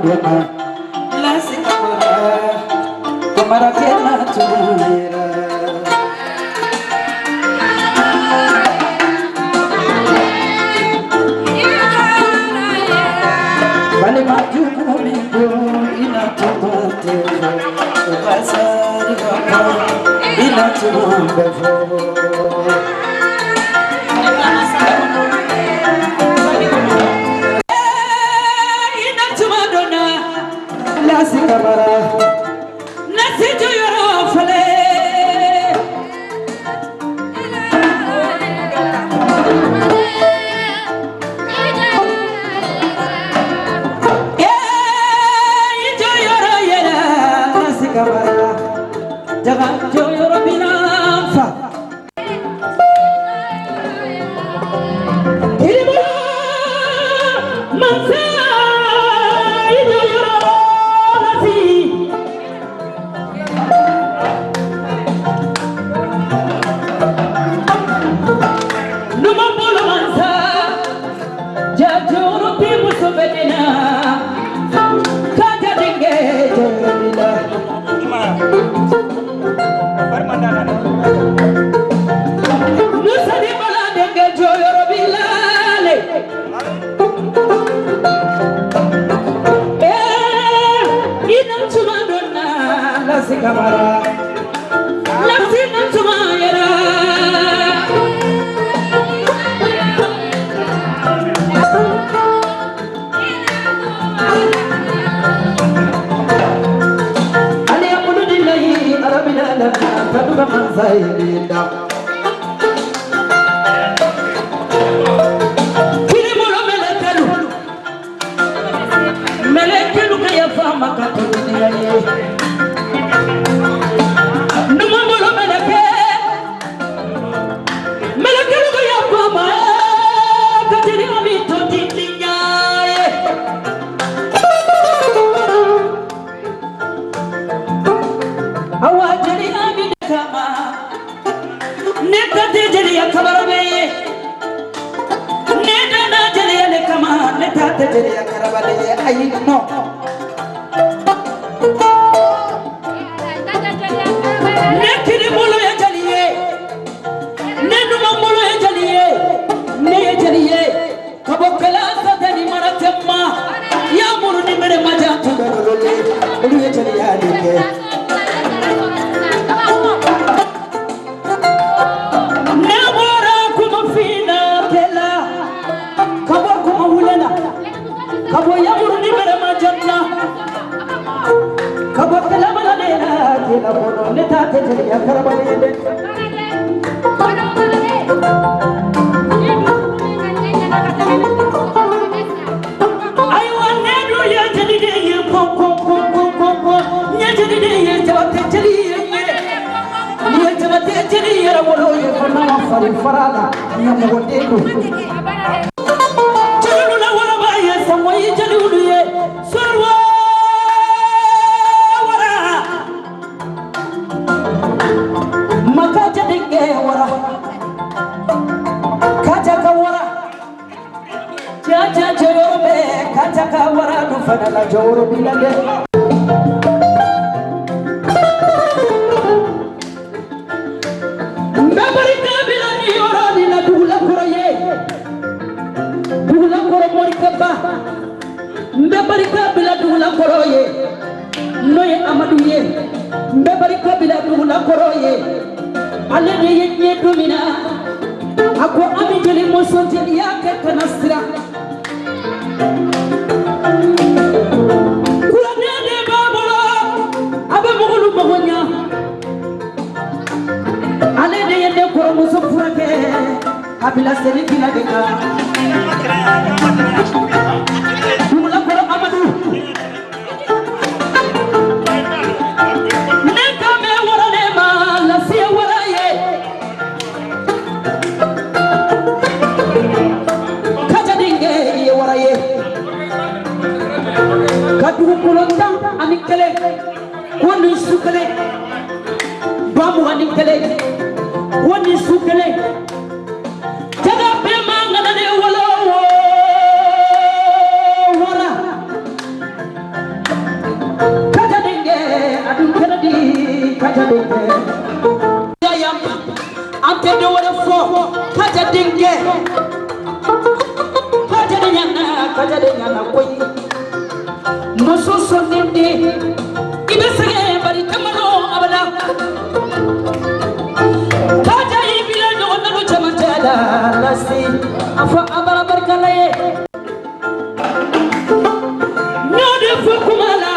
madonna la sikamara kamara kena tumera bale maju kumigo ina tumate basari baba ina tumbe Sikamara, nasi joyoro fale. Joyoro yera, nasi kamara, jangan joyoro binasa. Ini masa. Sikamara, nasi nantumayera. Ali amudu dilahi arabina lana taduga manzai linda. Kini molo melekelu kaya fama katulu dilahi. fo kaja dinge kaja nyana koyi muso sonde ibe sege bari kamano abada kaja ibila no no chamata lasi afa abara barkalaye nyode fo kumala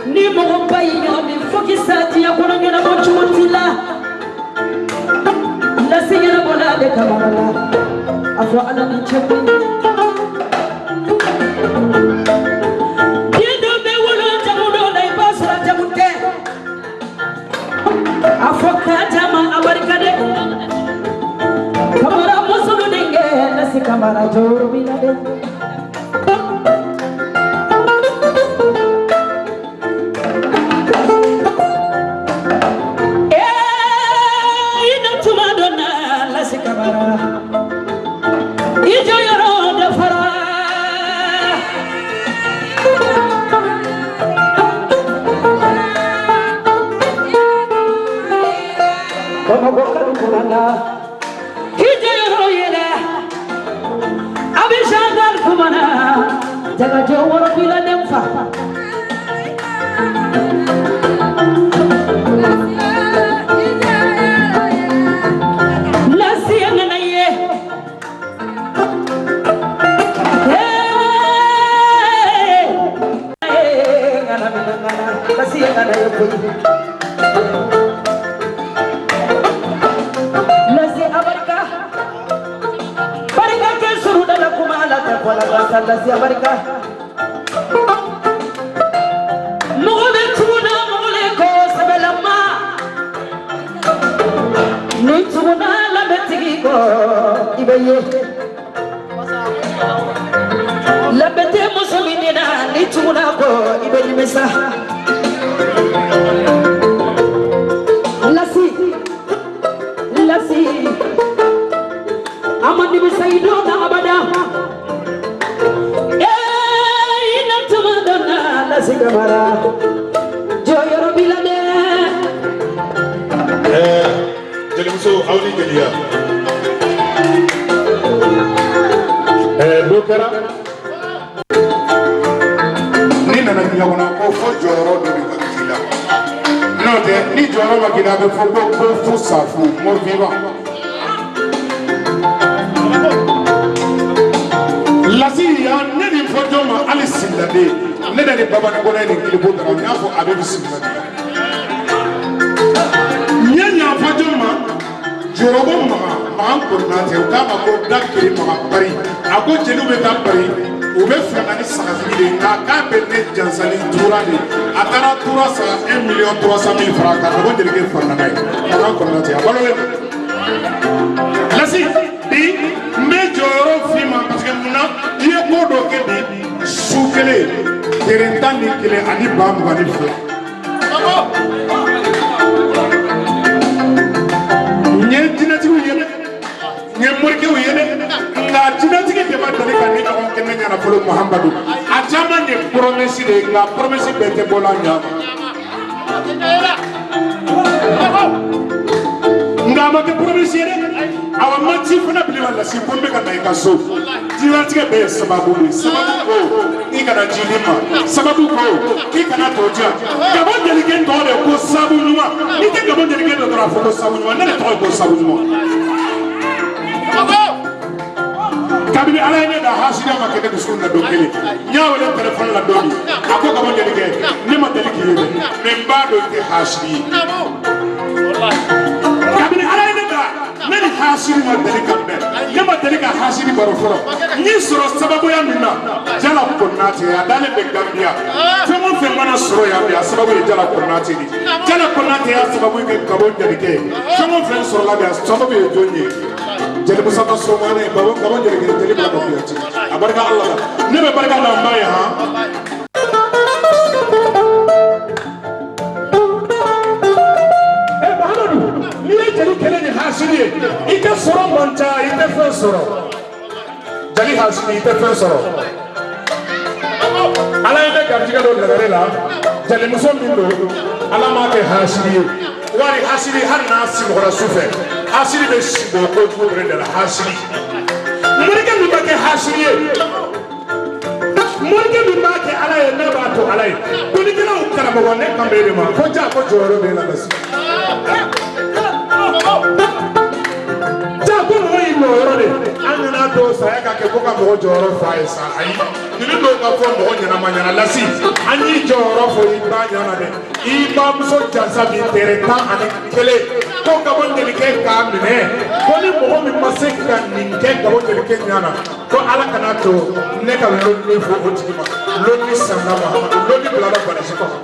ni mo bayi nyomi foki sati yakono ngena mo chumutila lasi ngena bola de kamala afa ala ni chepi dindo be wolo jamudo nay basra jamute afa kajama abarkade kamara musulu dinge lasi kamara joro bilade jaga jawara bila demfa lasi ngana ye ngana lasi ngana ye lasi abarka barka ke suru dala kumala ta wala basa lasi abarka ibaye labete musuminina ni tuna ko ibaye mesa lasi amani bisaido na abada ina tuma dona lasi kamara joyoro bilade jelimuso awni geliya dokara ni nana ɲɔgɔnna ko fo jɔyɔrɔ dɔ de ka k'i la n'o tɛ ni jɔyɔrɔ ma k'i la a bɛ fɔ ko fo safu mort vivant lasi yan ne ni fɔ jɔn ma hali sigiladen ne de ni baba ni kɔnɔ ye nin kilibo dara n y'a fɔ a bɛ bi sigiladen n ye ɲa fɔ jɔn ma jɔyɔrɔ magan Konate u k'a ma ko da kiri magan bari a ko jeliw bɛ taa bari u bɛ fanga ni sagatigi de nka k'a bɛ ne jansali tura de a taara tura san 1,300,000 francs ka dɔgɔ jelikɛ farala n'a ye magan Konate a balolen lasi bi n bɛ jɔyɔrɔ f'i ma parce que munna i ye ko dɔ kɛ bi su kelen tere 11 ani ba 22 n ye jinɛtigiw ye dɛ n ye morikew ye dɛ nka jinɛtigi de ma deli ka ne ɲɔgɔn kɛ ne ɲɛna fɔlɔ Muhamadu a caman ye promesse de ye nka promesse bɛɛ tɛ bɔla ɲama nka a ma kɛ promesse ye dɛ awa ma ci fana bilima lasi ko n bɛ ka na i ka so jinɛtigɛ bɛɛ ye sababu de ye sababu ko i kana jidi ma sababu ko i kana tɔ diya gabɔ jelikɛ tɔgɔ de ko sabu ɲuman n'i tɛ gabɔ jelikɛ dɔ dɔrɔn a fɔ ko sabu ɲuman ne de tɔgɔ ye ko sabu ɲuman kabini ala ye ne da hasidiya ma kɛ ne dusukun na don kelen n y'a wele telefɔni la don min a ko gabɔ jelikɛ ne ma deli k'i ye dɛ mɛ n b'a dɔn i tɛ hasidi ye kabini ala ye ne da ne ni hasidi ma deli ka bɛn ne ma deli ka hasidi baro fɔlɔ n y'i sɔrɔ sababuya min na Jala Konate a dalen bɛ Gambia fɛn o fɛn mana sɔrɔ yan bi a sababu ye Jala Konate de Jala Konate y'a sababu ye gabɔ jelikɛ fɛn o fɛn sɔrɔla bi a sababu ye jɔn ye jeli musa ka somane gabɔ jelikɛ jeli b'a dɔn kuyati a barika ala la ne bɛ barika la n ba ye han Mahamadu n'i ye jeli kɛlɛ ni hasidi ye i tɛ sɔrɔ man ca i tɛ fɛn sɔrɔ jeli hasidi i tɛ fɛn sɔrɔ ala ye ne garijɛgɛ dɔ lagare la jelimuso min don ala m'a kɛ hasidi ye wari hasili har na si mɔgɔ su fɛ hasili bɛ si bɔ ko jugu de la hasili morikɛ min b'a kɛ hasili ye morikɛ min b'a kɛ ala ye ne b'a to ala ye kolikɛlaw karamɔgɔ ne kan bɛ de ma ko ja ko jɔyɔrɔ bɛ na basi ja ko mɔgɔ y'i jɔyɔrɔ de an nana to saya ka kɛ ko ka mɔgɔ jɔyɔrɔ fa ye sa ayi ninnu dɔw ka fɔ mɔgɔ ɲɛnama ɲɛna lasi an y'i jɔyɔrɔ fɔ i ba ɲɛna dɛ i bamuso jansa min tɛrɛ 11 ko gabo jelikɛ k'a minɛ ko ni mɔgɔ min ma se ka nin kɛ gabo jelikɛ ɲana ko ala kana to ne ka lonni fɔ o tigi ma lonni sanga ma lonni bilala balisi kɔnɔ